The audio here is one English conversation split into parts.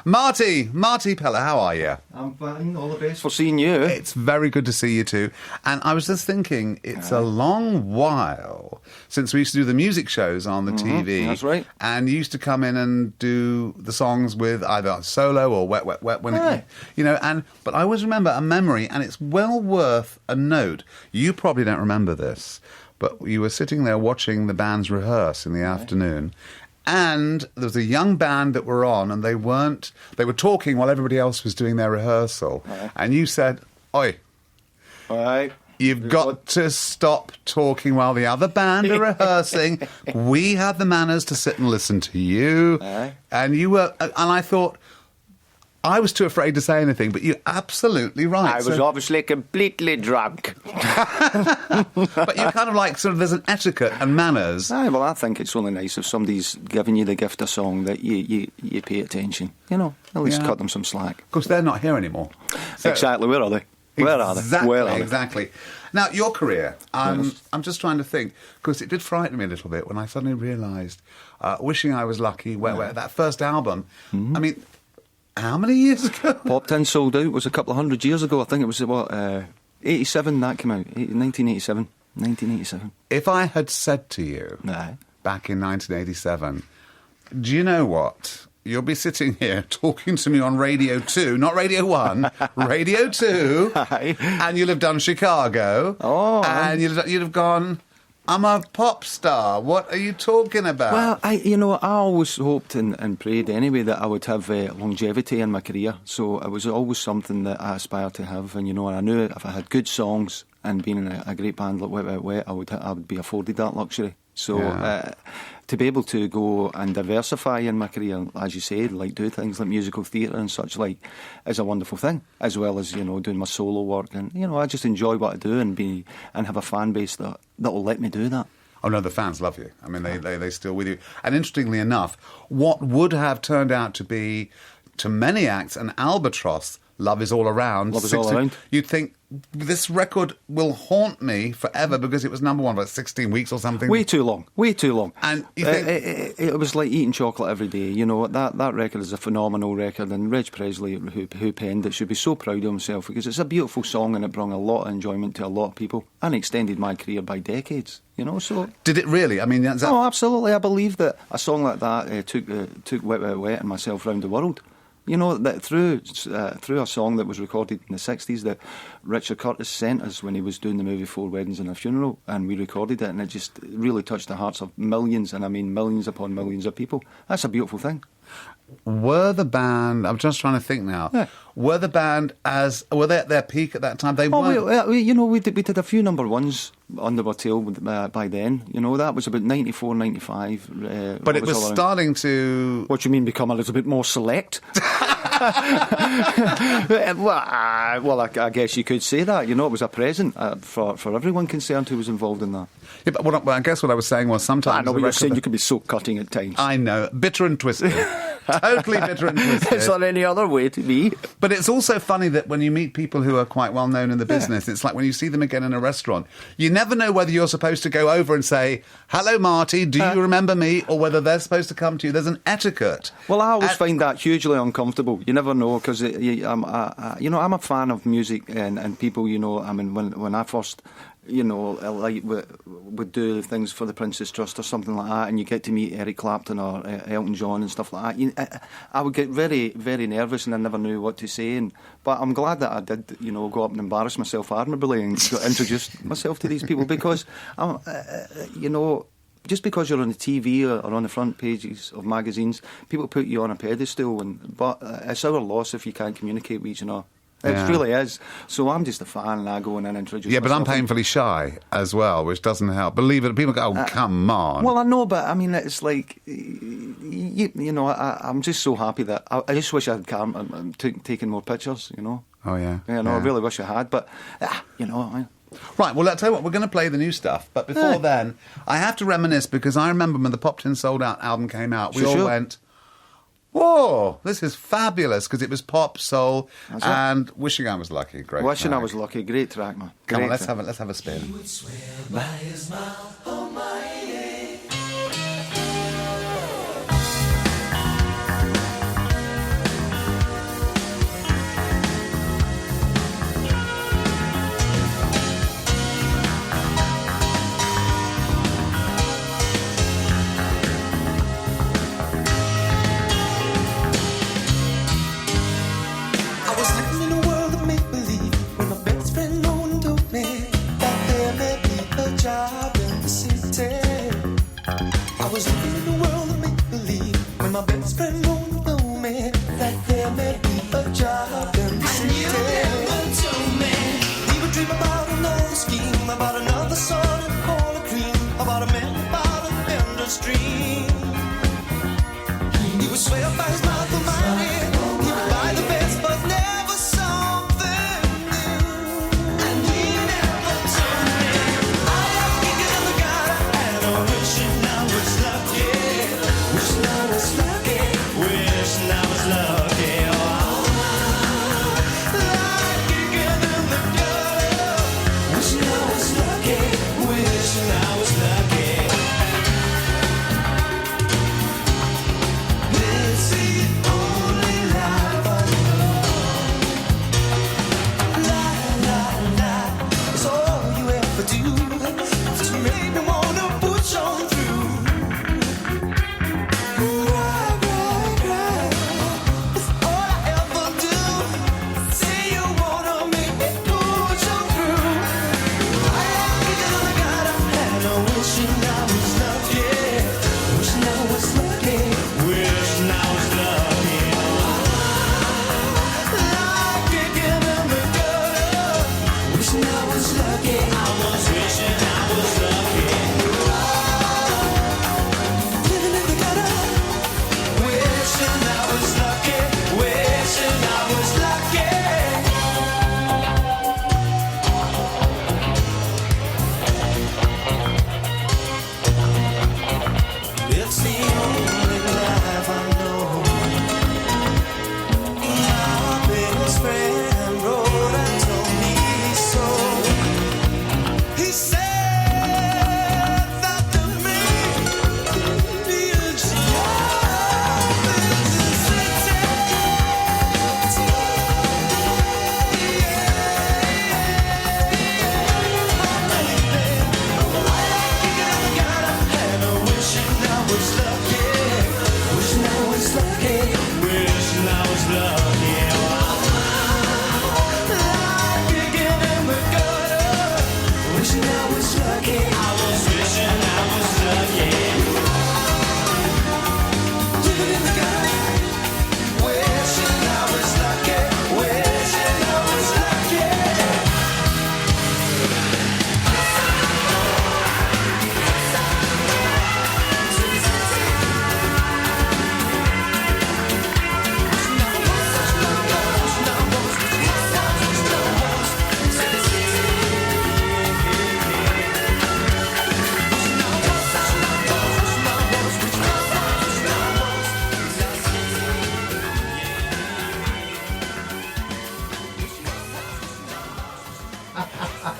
Marti Pellow, how are you? I'm fine, all the best for seeing you. It's very good to see you too. And I was just thinking, it's a long while since we used to do the music shows on the TV. That's right. And you used to come in and do the songs with either solo or Wet, Wet, Wet. But I always remember a memory, and it's well worth a note. You probably don't remember this, but you were sitting there watching the bands rehearse in the afternoon. And there was a young band that were on, and they were talking while everybody else was doing their rehearsal. And you said, "Oi, you've got to stop talking while the other band are rehearsing. We have the manners to sit and listen to you." And you were, and I thought, I was too afraid to say anything, but you're absolutely right. I was obviously completely drunk. But you're kind of like, sort of, there's an etiquette and manners. Well, I think it's only nice if somebody's giving you the gift of song that you pay attention. You know, at least cut them some slack. Of course, they're not here anymore. So, exactly. Where are they? Where are they? Exactly. Now, your career, I'm just trying to think, because it did frighten me a little bit when I suddenly realised, Wishing I Was Lucky, where that first album, I mean, how many years ago? Popped In, Sold Out was a couple of 100 years ago. I think it was, 87 that came out. 1987. If I had said to you back in 1987, do you know what? You'll be sitting here talking to me on Radio 2, not Radio 1, Radio 2, and you'll have done Chicago, and you'd have gone, I'm a pop star. What are you talking about? Well, I always hoped and prayed anyway that I would have longevity in my career. So it was always something that I aspired to have. And, and I knew if I had good songs and being in a great band like Wet, Wet, Wet, I would be afforded that luxury. So to be able to go and diversify in my career, as you said, like do things like musical theatre and such like, is a wonderful thing, as well as, doing my solo work. And, I just enjoy what I do and have a fan base that will let me do that. Oh, no, the fans love you. I mean, they still with you. And interestingly enough, what would have turned out to be, to many acts, an albatross, Love Is All Around. Love Is All Around. You'd think, this record will haunt me forever because it was number one for 16 weeks or something. Way too long. And you think... it was like eating chocolate every day. That record is a phenomenal record, and Reg Presley, who penned it, should be so proud of himself because it's a beautiful song and it brought a lot of enjoyment to a lot of people and extended my career by decades. So... Did it really? I mean... Oh, absolutely. I believe that a song like that took Wet, Wet, Wet and myself round the world. That through a song that was recorded in the 60s that Richard Curtis sent us when he was doing the movie Four Weddings and a Funeral, and we recorded it, and it just really touched the hearts of millions, and I mean millions upon millions of people. That's a beautiful thing. Were the band... I'm just trying to think now. Yeah. Were the band were they at their peak at that time? They weren't. We did a few number ones under our tail by then. That was about 94, 95. But it was starting to... What do you mean, become a little bit more select? Well, I guess you could say that. It was a present for everyone concerned who was involved in that. Yeah, but I guess what I was saying was sometimes... I know what you're saying, you can be so cutting at times. I know. Bitter and twisted. Totally bitter and twisted. It's not any other way to be. But it's also funny that when you meet people who are quite well known in the business, it's like when you see them again in a restaurant, you never know whether you're supposed to go over and say, "Hello, Marty, do you remember me?" or whether they're supposed to come to you. There's an etiquette. Well, I always find that hugely uncomfortable. You never know, because I'm a fan of music and people. I mean, when I first... would do things for the Princess Trust or something like that, and you get to meet Eric Clapton or Elton John and stuff like that. I would get very, very nervous, and I never knew what to say. But I'm glad that I did, go up and embarrass myself admirably and introduce myself to these people, because, just because you're on the TV or on the front pages of magazines, people put you on a pedestal, but it's our loss if you can't communicate with each other. It really is. So I'm just a fan, and I go in and introduce myself. Yeah, but I'm painfully shy as well, which doesn't help. Believe it, people go, "Oh, come on." Well, I know, but I mean, it's like, I'm just so happy that I just wish I had taken more pictures. Oh yeah. I really wish I had, but Right, well, I'll tell you what, we're going to play the new stuff, but before then, I have to reminisce, because I remember when the Popped In Sold Out album came out, we all went, "Whoa, this is fabulous," because it was pop, soul, and Wishing I Was Lucky. Great Wishing track. I Was Lucky, great track, man. Come on, let's have a spin. He would swear by his mouth, almighty. I was lucky. Digging in the gutter, wishing I was lucky. I was wishing I was lucky. Digging in the gutter, wishing I was lucky. Wishing I was lucky.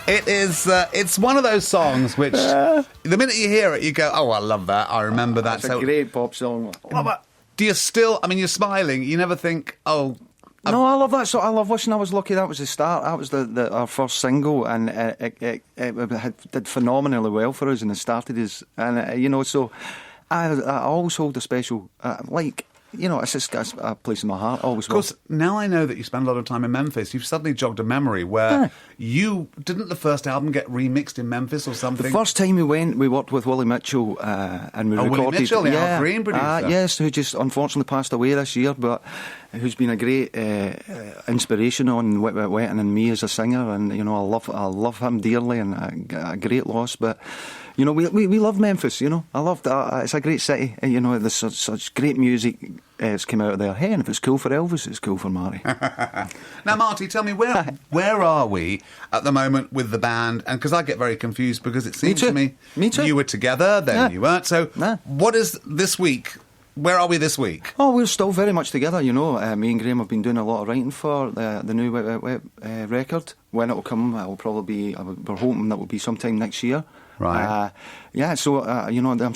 It is. It's one of those songs which, the minute you hear it, you go, "Oh, I love that. I remember that." It's a great pop song. Love it. Do you still? I mean, you're smiling. You never think, "Oh, No, I love that song. I love Wishing I Was Lucky. That was the start. That was our first single, and it did phenomenally well for us, and it started us. And you know, so I always hold a special it's just a place in my heart. Always. Of course, now I know that you spend a lot of time in Memphis. You've suddenly jogged a memory where you didn't the first album get remixed in Memphis or something? The first time we went, we worked with Willie Mitchell, and we recorded. Willie Mitchell, the Al Green producer. Yes, who just unfortunately passed away this year, but who's been a great inspiration on Wet Wet Wet and me as a singer, and you know, I love him dearly, and a great loss, but. You know, we love Memphis, you know. I love that. It's a great city. You know, there's such great music that's come out of there. Hey, and if it's cool for Elvis, it's cool for Marty. Now, Marty, tell me, where are we at the moment with the band? And because I get very confused because it seems to me you were together, then you weren't. So what is this week? Where are we this week? Oh, we're still very much together, you know. Me and Graham have been doing a lot of writing for the new Wet Wet Wet record. When it will come, it will probably be, we're hoping that will be sometime next year. Right. So you know, I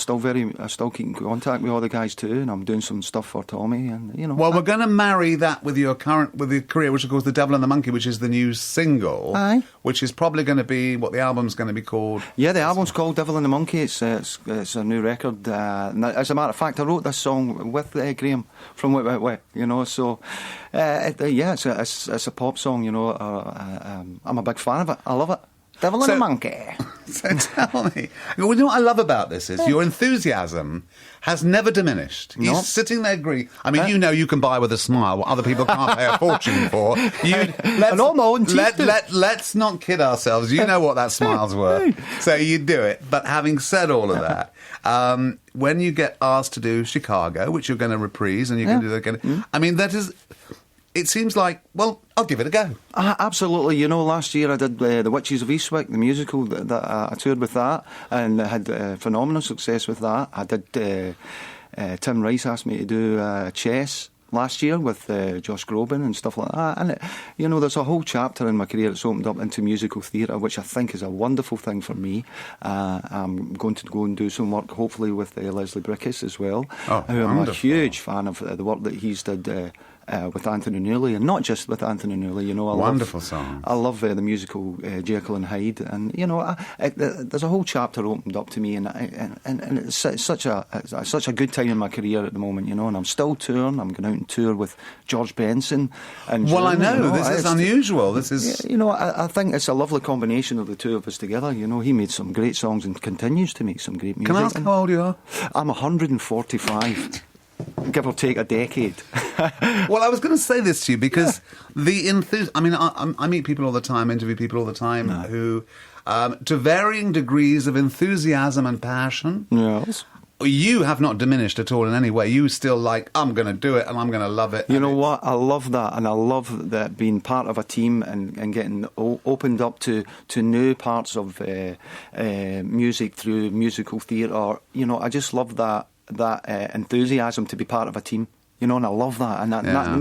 still keep in contact with all the guys too, and I'm doing some stuff for Tommy, and you know. Well, we're going to marry that with your career, which of course, The Devil and the Monkey, which is the new single, which is probably going to be what the album's going to be called. Yeah, the album's called Devil and the Monkey. It's a new record. As a matter of fact, I wrote this song with Graham from Wet Wet Wet. You know, so it's a pop song. You know, I'm a big fan of it. I love it. Devil and a Monkey. So tell me, you know what I love about this is your enthusiasm has never diminished. He's sitting there agreeing. I mean, you know you can buy with a smile what other people can't pay a fortune for. Let's not kid ourselves. You know what that smile's worth. So you do it. But having said all of that, when you get asked to do Chicago, which you're going to reprise, and you can do that again, I mean, that is... It seems like, well, I'll give it a go. Absolutely. You know, last year I did The Witches of Eastwick, the musical, that I toured with that, and I had phenomenal success with that. I did, Tim Rice asked me to do Chess last year with Josh Groban and stuff like that. And, you know, there's a whole chapter in my career that's opened up into musical theatre, which I think is a wonderful thing for me. I'm going to go and do some work, hopefully, with Leslie Bricusse as well, who I'm a huge fan of the work that he's did with Anthony Newley, and not just with Anthony Newley. You know, wonderful song. I love the musical Jekyll and Hyde, and you know, there's a whole chapter opened up to me, and it's such a good time in my career at the moment. You know, and I'm still touring. I'm going out and tour with George Benson. And I know this is unusual. This is, you know, I think it's a lovely combination of the two of us together. You know, he made some great songs and continues to make some great music. Can I ask how old you are? I'm 145. Give or take a decade. Well, I was going to say this to you because the enthusiasm... I mean, I meet people all the time, interview people all the time who, to varying degrees of enthusiasm and passion... Yes. You have not diminished at all in any way. You still like, I'm going to do it and I'm going to love it. You know what? I love that, and I love that being part of a team and getting opened up to new parts of music through musical theatre. You know, I just love that enthusiasm to be part of a team, you know, and I love that, and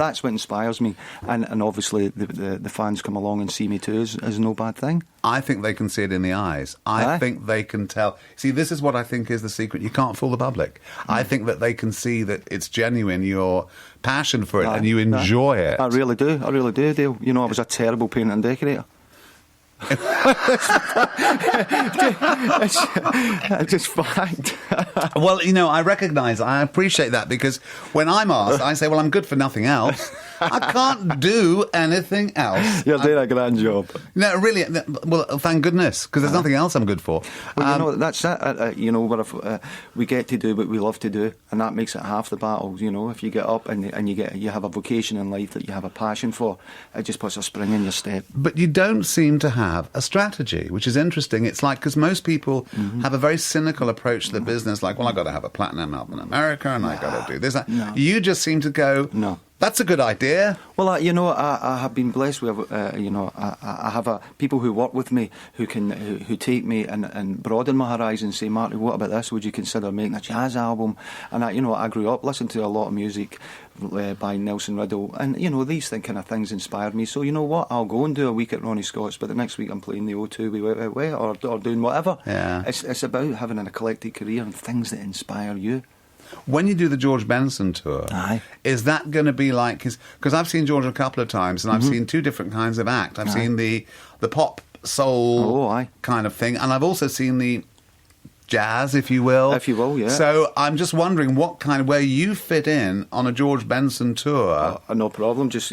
that's what inspires me, and obviously the fans come along and see me too is no bad thing. I think they can see it in the eyes. I think they can tell. See, this is what I think is the secret. You can't fool the public. I think that they can see that it's genuine, your passion for it, and you enjoy it. I really do, Dale. You know, I was a terrible painter and decorator. it's just fact. Well, you know, I appreciate that, because when I'm asked, I say, well, I'm good for nothing else. I can't do anything else. You're doing a grand job. No, really. Well, thank goodness, because there's nothing else I'm good for. Well, you know, that's it. You know, we get to do what we love to do, and that makes it half the battle. You know, if you get up and you have a vocation in life that you have a passion for, it just puts a spring in your step. But you don't seem to have a strategy, which is interesting. It's like, because most people have a very cynical approach to the business, like, well, I've got to have a platinum album in America, and I've got to do this. No. You just seem to go, No. That's a good idea. Well, you know, I have been blessed with, you know, I have people who work with me who take me and broaden my horizon. Say, Marty, what about this? Would you consider making a jazz album? And I grew up listening to a lot of music by Nelson Riddle, and you know, these kind of things inspired me. So you know what? I'll go and do a week at Ronnie Scott's, but the next week I'm playing the O2 with Wet Wet Wet, or doing whatever. Yeah. It's about having an eclectic career and things that inspire you. When you do the George Benson tour, Aye. is that going to be like... Because I've seen George a couple of times, and I've seen two different kinds of act. I've seen the pop, soul kind of thing, and I've also seen the jazz, if you will. If you will, yeah. So I'm just wondering where you fit in on a George Benson tour. No problem. Just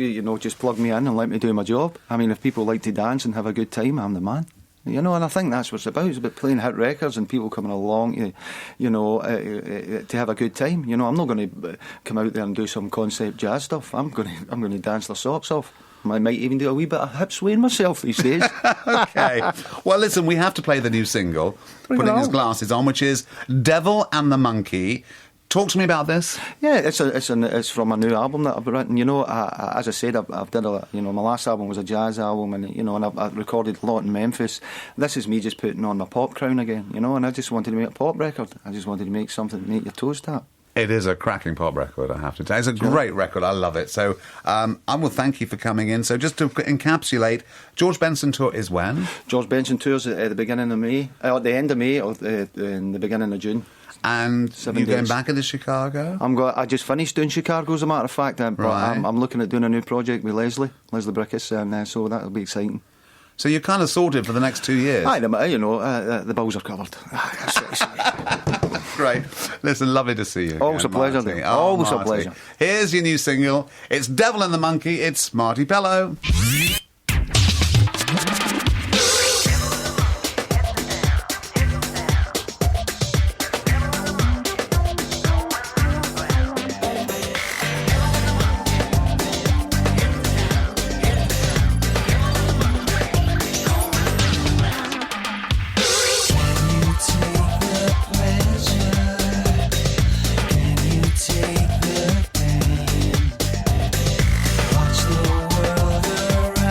plug me in and let me do my job. I mean, if people like to dance and have a good time, I'm the man. You know, and I think that's what it's about. It's about playing hit records and people coming along, to have a good time. You know, I'm not going to come out there and do some concept jazz stuff. I'm going to dance their socks off. I might even do a wee bit of hip swaying myself these days. Okay. Well, listen, we have to play the new single, Putting His Glasses On, which is Devil and the Monkey. Talk to me about this. Yeah, it's from a new album that I've written. You know, as I said, I've done my last album was a jazz album, and I've recorded a lot in Memphis. This is me just putting on my pop crown again, you know, and I just wanted to make a pop record. I just wanted to make something to make your toes tap. It is a cracking pop record, I have to say. It's a great record. I love it. So I will thank you for coming in. So just to encapsulate, George Benson tour is when? George Benson tours at the beginning of May, at the end of May, or in the beginning of June. And 7 you're days. going back into Chicago? I just finished doing Chicago, as a matter of fact. But Right. I'm looking at doing a new project with Leslie Brickus, and so that'll be exciting. So you're kind of sorted for the next 2 years? The bills are covered. Great. Listen, lovely to see you. Always again, a pleasure, Marty. Dave. Always a Marty. pleasure. Here's your new single. It's Devil and the Monkey. It's Marti Pellow. Take the pain, watch the world around.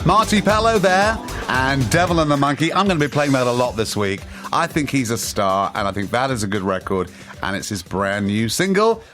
Marti Pellow there, and Devil and the Monkey. I'm going to be playing that a lot this week. I think he's a star, and I think that is a good record, and it's his brand new single.